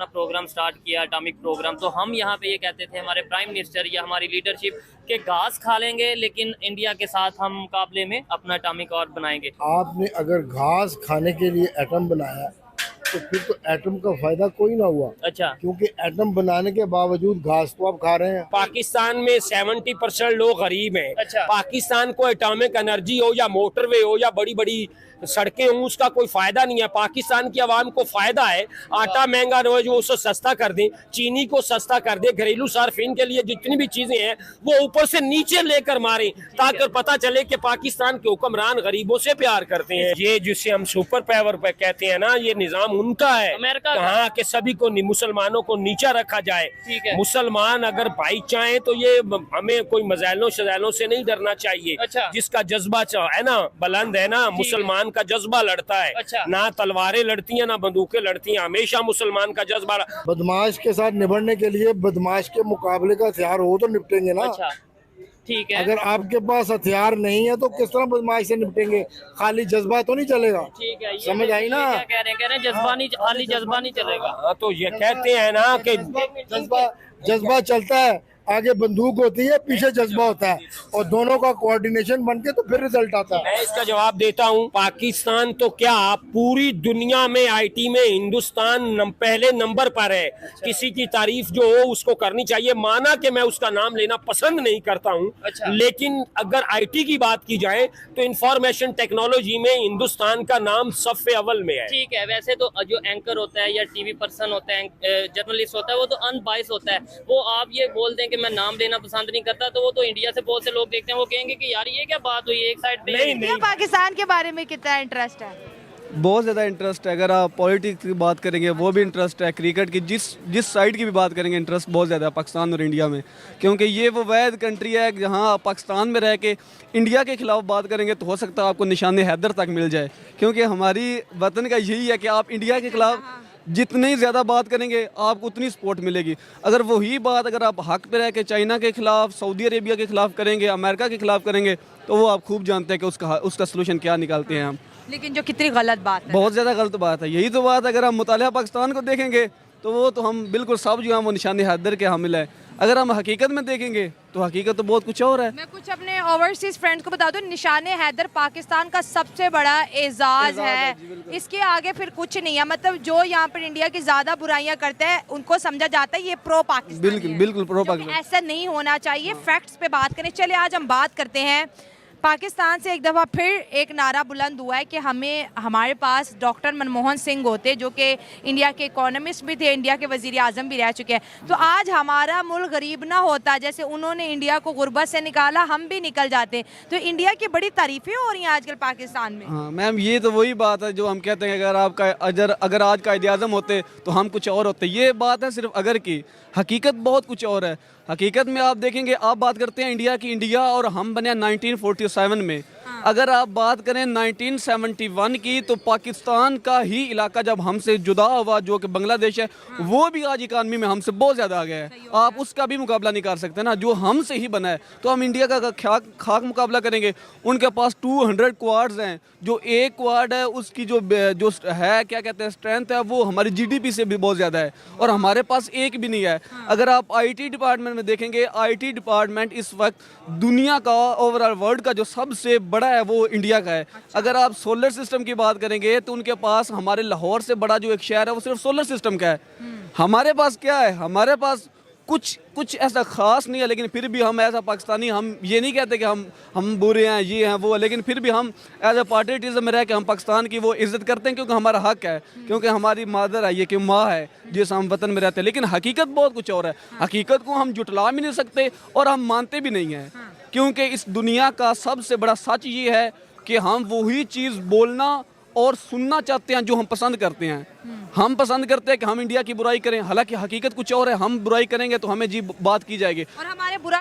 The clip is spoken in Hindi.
अपना प्रोग्राम स्टार्ट किया, एटॉमिक प्रोग्राम, तो हम यहाँ पे ये कहते थे हमारे प्राइम मिनिस्टर या हमारी लीडरशिप के घास खा लेंगे लेकिन इंडिया के साथ हम मुकाबले में अपना एटॉमिक और बनाएंगे। आपने अगर घास खाने के लिए एटम बनाया तो फिर तो एटम का फायदा कोई ना हुआ। अच्छा, क्योंकि एटम बनाने के बावजूद घास तो आप खा रहे हैं। पाकिस्तान में 70% लोग गरीब हैं। अच्छा। पाकिस्तान को एटॉमिक एनर्जी हो या मोटरवे हो या बड़ी बड़ी सड़कें हों, उसका कोई फायदा नहीं है। पाकिस्तान की आवाम को फायदा है आटा महंगा न हो जो उसको सस्ता कर दें, चीनी को सस्ता कर दें, घरेलू सार्फिन के लिए जितनी भी चीजें हैं वो ऊपर से नीचे लेकर मारें ताकि पता चले कि पाकिस्तान के हुक्मरान गरीबों से प्यार करते हैं। ये जिसे हम सुपर पावर पे कहते हैं ना, ये निजाम उनका है अमेरिका का। कहाँ के सभी को मुसलमानों को नीचा रखा जाए। ठीक है। मुसलमान अगर भाई चाहे तो ये हमें कोई मज़ाइलों शज़ाइलों से नहीं डरना चाहिए। अच्छा। जिसका जज्बा है ना बुलंद है ना, मुसलमान का जज्बा लड़ता है। अच्छा। ना तलवारें लड़ती हैं ना बंदूकें लड़ती हैं, हमेशा मुसलमान का जज्बा। बदमाश के साथ निपटने के लिए बदमाश के मुकाबले का हथियार हो तो निपटेंगे ना। अच्छा, ठीक है। अगर आपके पास हथियार नहीं है तो किस तरह बदमाश से निपटेंगे? खाली जज्बा तो नहीं चलेगा। ठीक है, समझ आई ना? क्या कह रहे हैं जज्बा नहीं, खाली जज्बा नहीं चलेगा। हाँ, तो ये कहते हैं ना कि जज्बा चलता है, आगे बंदूक होती है, पीछे जज्बा होता है, और दोनों का कोऑर्डिनेशन बनके तो फिर रिजल्ट आता है। मैं इसका जवाब देता हूं। पाकिस्तान तो क्या पूरी दुनिया में आईटी में हिंदुस्तान पहले नंबर पर है। किसी की तारीफ जो हो उसको करनी चाहिए। माना कि मैं उसका नाम लेना पसंद नहीं करता हूं। अच्छा। लेकिन अगर आईटी की बात की जाए तो इंफॉर्मेशन टेक्नोलॉजी में हिंदुस्तान का नाम सबसे अव्वल में है। ठीक है, वैसे तो जो एंकर होता है या टीवी पर्सन होता है, जर्नलिस्ट होता है, वो तो अनबाइस होता है। वो आप ये बोल दें कि मैं नाम लेना पसंद नहीं करता, तो वो तो इंडिया से बहुत से लोग देखते हैं, वो कहेंगे कि यार ये क्या बात हुई, एक साइड पे। नहीं। पाकिस्तान के बारे में कितना इंटरेस्ट है? बहुत ज़्यादा इंटरेस्ट है। अगर आप पॉलिटिक्स की बात करेंगे वो भी इंटरेस्ट है, क्रिकेट की जिस साइड की भी बात करेंगे इंटरेस्ट बहुत ज़्यादा है पाकिस्तान और इंडिया में। क्योंकि ये वो वैद कंट्री है जहाँ आप पाकिस्तान में रह के इंडिया के खिलाफ बात करेंगे तो हो सकता है आपको निशान हैदर तक मिल जाए। क्योंकि हमारी वतन का यही है कि आप इंडिया के खिलाफ जितनी ज़्यादा बात करेंगे आपको उतनी सपोर्ट मिलेगी। अगर वही बात अगर आप हक पे रह के चाइना के खिलाफ, सऊदी अरेबिया के खिलाफ करेंगे, अमेरिका के खिलाफ करेंगे तो वो आप खूब जानते हैं कि उसका सलूशन क्या निकालते हैं हम। लेकिन जो कितनी गलत बात है। बहुत ज़्यादा गलत बात है। यही तो बात, अगर हम मुतालिया पाकिस्तान को देखेंगे तो वो तो हम बिल्कुल सब जो हैं वो निशान हैदर के हामिल है। अगर हम हकीकत में देखेंगे तो हकीकत तो बहुत कुछ और है। मैं कुछ अपने ओवरसीज फ्रेंड्स को बता दूं, निशान हैदर पाकिस्तान का सबसे बड़ा एजाज है। इसके आगे फिर कुछ नहीं है। मतलब जो यहाँ पर इंडिया की ज्यादा बुराइयां करते हैं उनको समझा जाता है ये प्रो पाकिस्तान। बिल्कुल प्रो पाकिस्तान। ऐसा नहीं होना चाहिए। फैक्ट्स पे बात करें। चलिए आज हम बात करते हैं पाकिस्तान से। एक दफ़ा फिर एक नारा बुलंद हुआ है कि हमारे पास डॉक्टर मनमोहन सिंह होते जो कि इंडिया के इकोनॉमिस्ट भी थे, इंडिया के वज़ीर आज़म भी रह चुके हैं, तो आज हमारा मुल्क गरीब ना होता। जैसे उन्होंने इंडिया को गुर्बत से निकाला, हम भी निकल जाते। तो इंडिया की बड़ी तारीफ़ें हो रही हैं आजकल पाकिस्तान में। हाँ मैम, ये तो वही बात है जो हम कहते हैं कि अगर आज कायदे आज़म होते तो हम कुछ और होते। ये बात है सिर्फ अगर की, हकीकत बहुत कुछ और है। हकीकत में आप देखेंगे, आप बात करते हैं इंडिया की, इंडिया और हम बने 1947 में। अगर आप बात करें 1971 की तो पाकिस्तान का ही इलाका जब हमसे जुदा हुआ जो कि बांग्लादेश है, वो भी आज इकानमी में हमसे बहुत ज़्यादा आ गया है। आप उसका भी मुकाबला नहीं कर सकते ना, जो हमसे ही बना है। तो हम इंडिया का खाक मुकाबला करेंगे। उनके पास 200 क्वाड्स हैं, जो एक क्वाड है उसकी जो है क्या कहते हैं स्ट्रेंथ है वो हमारी GDP से भी बहुत ज़्यादा है, और हमारे पास एक भी नहीं है। अगर आप IT डिपार्टमेंट में देखेंगे, IT डिपार्टमेंट इस वक्त दुनिया का ओवरऑल वर्ल्ड का जो सबसे बड़ा है वो इंडिया का है। अगर आप सोलर सिस्टम की बात करेंगे तो उनके पास हमारे लाहौर से बड़ा जो एक शहर है वो सिर्फ सोलर सिस्टम का है। हमारे पास क्या है? हमारे पास कुछ ऐसा खास नहीं है। लेकिन फिर भी हम ऐसा पाकिस्तानी, हम ये नहीं कहते कि हम बुरे हैं, ये हैं वो, लेकिन फिर भी हम एज ए पार्टिटिज्म में रह के हम पाकिस्तान की वो इज्जत करते हैं क्योंकि हमारा हक है, क्योंकि हमारी मादर है, ये कि माँ है जिस हम वतन में रहते हैं। लेकिन हकीकत बहुत कुछ और है। हकीकत को हम जुटला भी नहीं सकते और हम मानते भी नहीं हैं, क्योंकि इस दुनिया का सबसे बड़ा सच ये है कि हम वही चीज़ बोलना और सुनना चाहते हैं जो हम पसंद करते हैं। हम पसंद करते हैं कि हम इंडिया की बुराई करें, हालांकि हकीकत कुछ और है। हम बुराई करेंगे तो हमें जी बात की जाएगी और हमारे बुरा